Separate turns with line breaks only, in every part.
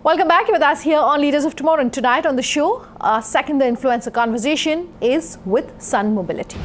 Welcome back. You're with us here on Leaders of Tomorrow, and tonight on the show, our second The Influencer conversation is with Sun Mobility.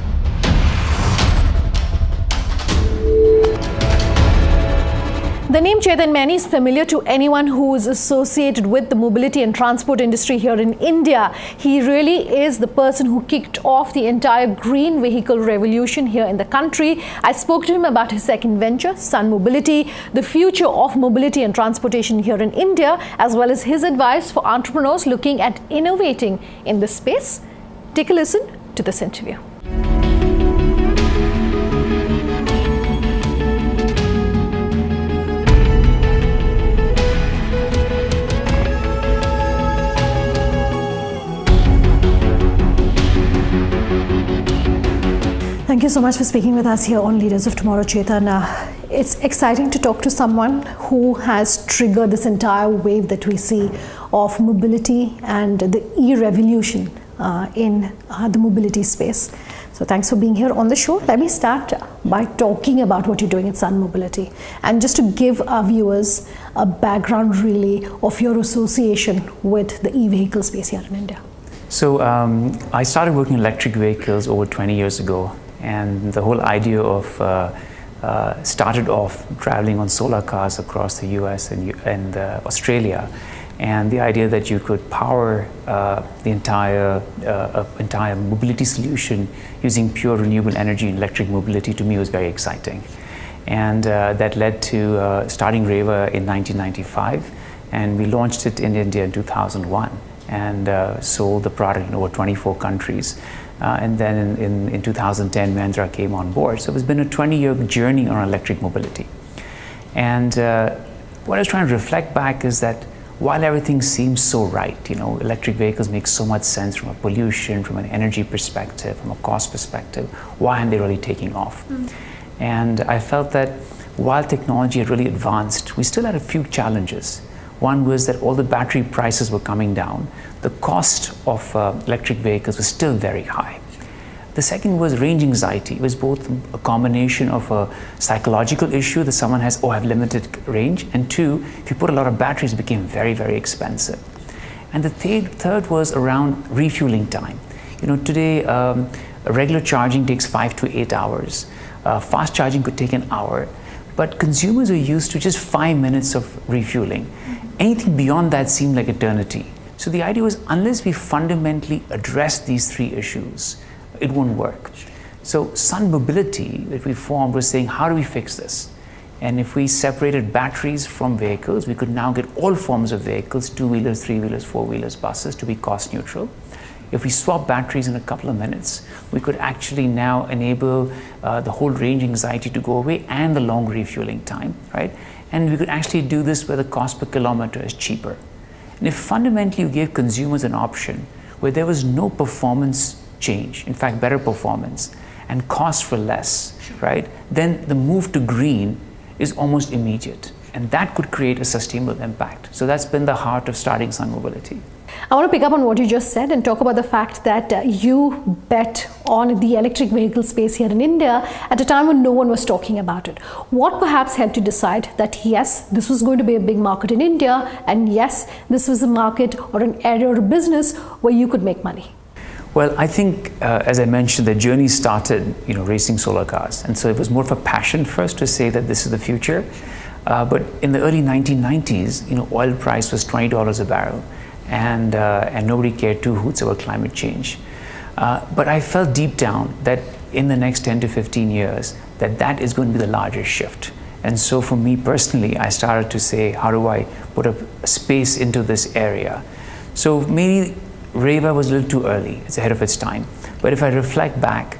The name Chetan Maini is familiar to anyone who is associated with the mobility and transport industry here in India. He really is the person who kicked off the entire green vehicle revolution here in the country. I spoke to him about his second venture, Sun Mobility, the future of mobility and transportation here in India, as well as his advice for entrepreneurs looking at innovating in this space. Take a listen to this interview. Thank you so much for speaking with us here on Leaders of Tomorrow, Chetan. It's exciting to talk to someone who has triggered this entire wave that we see of mobility and the e-revolution in the mobility space. So thanks for being here on the show. Let me start by talking about what you're doing at Sun Mobility, and just to give our viewers a background really of your association with the e-vehicle space here in India.
So I started working in electric vehicles over 20 years ago. And the whole idea of started off traveling on solar cars across the US and Australia, and the idea that you could power the entire mobility solution using pure renewable energy and electric mobility, to me was very exciting. And that led to starting Reva in 1995, and we launched it in India in 2001 and sold the product in over 24 countries. And then in 2010, Mahindra came on board. So it's been a 20-year journey on electric mobility. And what I was trying to reflect back is that while everything seems so right, electric vehicles make so much sense from a pollution, from an energy perspective, from a cost perspective, why aren't they really taking off? And I felt that while technology had really advanced, we still had a few challenges. One was that all the battery prices were coming down. The cost of electric vehicles was still very high. The second was range anxiety. It was both a combination of a psychological issue that someone has, I have limited range, and two, if you put a lot of batteries, it became very, very expensive. And the third was around refueling time. Today, regular charging takes 5 to 8 hours. Fast charging could take an hour. But consumers are used to just 5 minutes of refueling. Anything beyond that seemed like eternity. So the idea was, unless we fundamentally address these three issues, it won't work. So Sun Mobility that we formed was saying, how do we fix this? And if we separated batteries from vehicles, we could now get all forms of vehicles, two-wheelers, three-wheelers, four-wheelers, buses, to be cost neutral. If we swap batteries in a couple of minutes, we could actually now enable the whole range anxiety to go away and the long refueling time, right? And we could actually do this where the cost per kilometer is cheaper. And if fundamentally you gave consumers an option where there was no performance change, in fact better performance, and costs for less, right? Then the move to green is almost immediate. And that could create a sustainable impact. So that's been the heart of starting Sun Mobility.
I want to pick up on what you just said and talk about the fact that you bet on the electric vehicle space here in India at a time when no one was talking about it. What perhaps helped you decide that yes, this was going to be a big market in India, and yes, this was a market or an area or a business where you could make money?
Well, I think, as I mentioned, the journey started, racing solar cars. And so it was more of a passion first to say that this is the future. But in the early 1990s, oil price was $20 a barrel. And nobody cared two hoots about climate change. But I felt deep down that in the next 10 to 15 years, that is going to be the largest shift. And so for me personally, I started to say, how do I put a space into this area? So maybe Reva was a little too early, it's ahead of its time. But if I reflect back,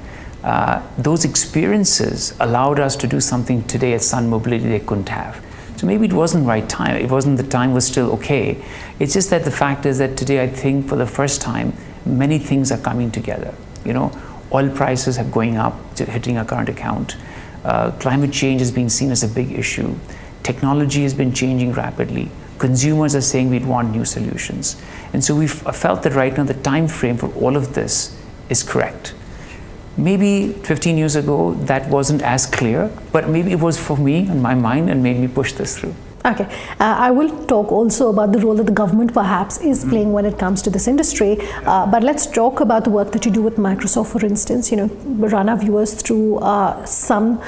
those experiences allowed us to do something today at Sun Mobility they couldn't have. So maybe it wasn't the right time. It wasn't, the time was still okay. It's just that the fact is that today, I think for the first time, many things are coming together. Oil prices are going up, hitting our current account. Climate change is being seen as a big issue. Technology has been changing rapidly. Consumers are saying we'd want new solutions. And so we've felt that right now the time frame for all of this is correct. Maybe 15 years ago, that wasn't as clear, but maybe it was for me in my mind and made me push this through.
Okay, I will talk also about the role that the government perhaps is playing when it comes to this industry. But let's talk about the work that you do with Microsoft, for instance. Run our viewers through some,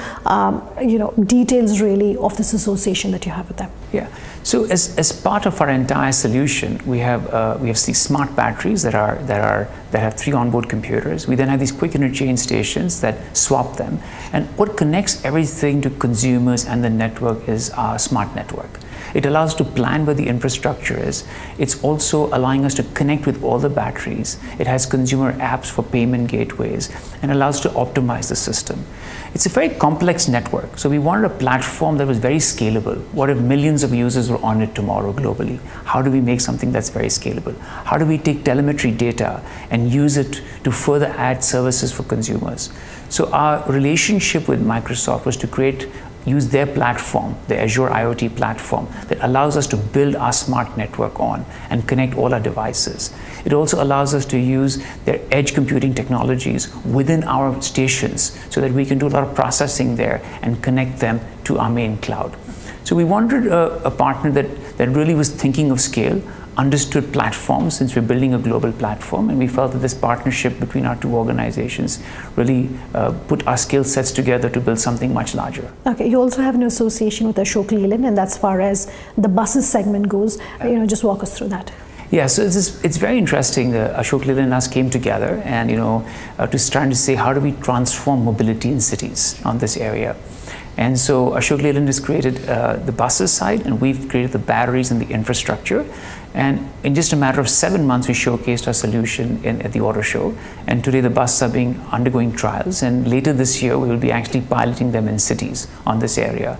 details really of this association that you have with them.
Yeah. So as part of our entire solution, we have these smart batteries that have 3 onboard computers. We then have these quick interchange stations that swap them. And what connects everything to consumers and the network is our smart network. It allows us to plan where the infrastructure is. It's also allowing us to connect with all the batteries. It has consumer apps for payment gateways and allows us to optimize the system. It's a very complex network. So we wanted a platform that was very scalable. What if millions of users were on it tomorrow globally? How do we make something that's very scalable? How do we take telemetry data and use it to further add services for consumers? So our relationship with Microsoft was to use their platform, the Azure IoT platform, that allows us to build our smart network on and connect all our devices. It also allows us to use their edge computing technologies within our stations so that we can do a lot of processing there and connect them to our main cloud. So we wanted a partner that really was thinking of scale, understood platforms, since we're building a global platform, and we felt that this partnership between our 2 organizations really put our skill sets together to build something much larger. Okay,
you also have an association with Ashok Leyland, and that's far as the buses segment goes. Just walk us through that.
Yeah, so it's very interesting. Ashok Leyland and us came together and to try to say, how do we transform mobility in cities on this area? And so Ashok Leyland has created the buses side, and we've created the batteries and the infrastructure. And in just a matter of 7 months, we showcased our solution at the auto show. And today the buses are undergoing trials. And later this year, we will be actually piloting them in cities on this area.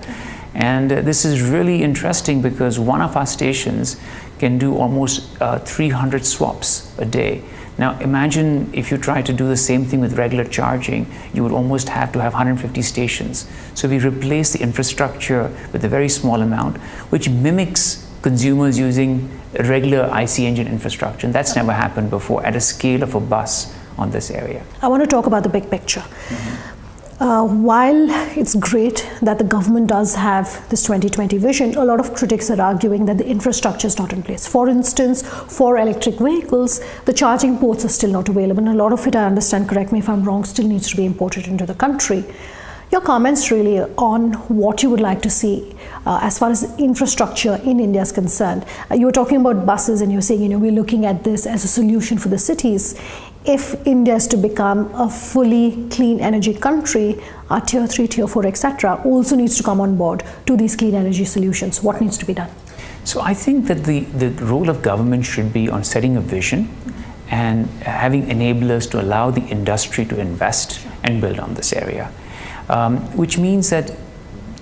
And this is really interesting because one of our stations can do almost 300 swaps a day. Now imagine if you try to do the same thing with regular charging, you would almost have to have 150 stations. So we replace the infrastructure with a very small amount, which mimics consumers using regular IC engine infrastructure. And that's never happened before at a scale of a bus on this area.
I want to talk about the big picture. While it's great that the government does have this 2020 vision, a lot of critics are arguing that the infrastructure is not in place. For instance, for electric vehicles, the charging ports are still not available, and a lot of it, I understand, correct me if I'm wrong, still needs to be imported into the country. Your comments really on what you would like to see as far as infrastructure in India is concerned. You were talking about buses, and you're saying, we're looking at this as a solution for the cities. If India is to become a fully clean energy country, our tier 3, tier 4, etc. also needs to come on board to these clean energy solutions. What needs to be done?
So I think that the role of government should be on setting a vision and having enablers to allow the industry to invest and build on this area, which means that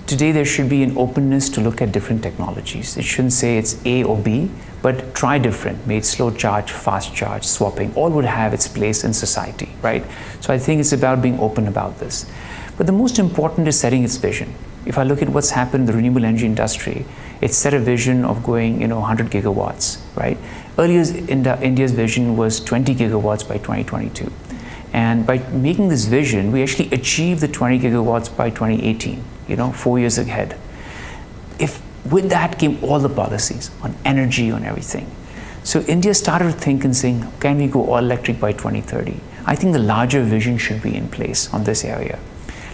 today there should be an openness to look at different technologies. It shouldn't say it's A or B, but try different, be it slow charge, fast charge, swapping, all would have its place in society, right? So I think it's about being open about this. But the most important is setting its vision. If I look at what's happened in the renewable energy industry, it's set a vision of going, 100 gigawatts, right? Earlier, India's vision was 20 gigawatts by 2022. And by making this vision, we actually achieved the 20 gigawatts by 2018, 4 years ahead. With that came all the policies on energy, on everything. So India started to think and saying, can we go all electric by 2030? I think the larger vision should be in place on this area.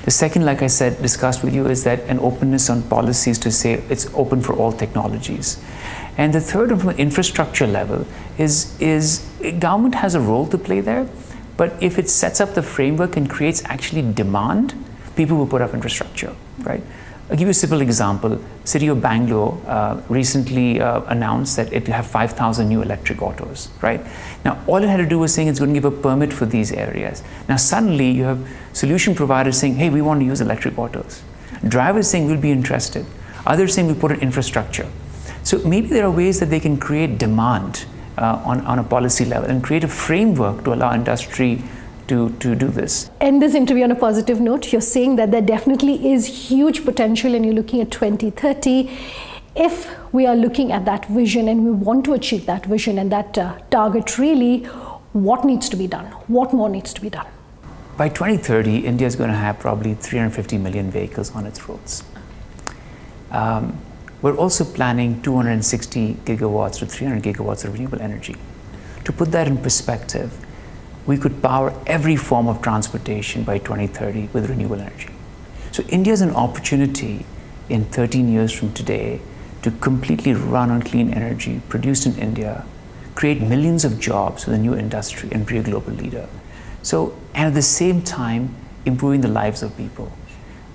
The second, like I said, discussed with you, is that an openness on policies to say it's open for all technologies. And the third, from an infrastructure level, is government has a role to play there, but if it sets up the framework and creates actually demand, people will put up infrastructure, right? I'll give you a simple example. City of Bangalore recently announced that it will have 5,000 new electric autos, right? Now, all it had to do was saying it's going to give a permit for these areas. Now, suddenly you have solution providers saying, hey, we want to use electric autos. Drivers saying we'll be interested. Others saying we put in infrastructure. So maybe there are ways that they can create demand on a policy level and create a framework to allow industry to do this.
End this interview on a positive note. You're saying that there definitely is huge potential, and you're looking at 2030. If we are looking at that vision and we want to achieve that vision and that target, really, what needs to be done? What more needs to be done?
By 2030, India is going to have probably 350 million vehicles on its roads. we're also planning 260 gigawatts to 300 gigawatts of renewable energy. To put that in perspective, we could power every form of transportation by 2030 with renewable energy. So India has an opportunity in 13 years from today to completely run on clean energy produced in India, create millions of jobs with a new industry, and be a global leader. So, and at the same time, improving the lives of people.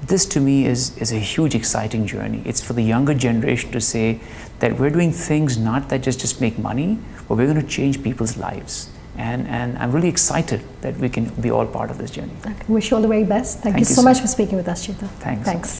This to me is a huge, exciting journey. It's for the younger generation to say that we're doing things not that just make money, but we're going to change people's lives. And I'm really excited that we can be all part of this journey.
Wish you all the very best. Thank you so much for speaking with us, Chetan.
Thanks.
Thanks.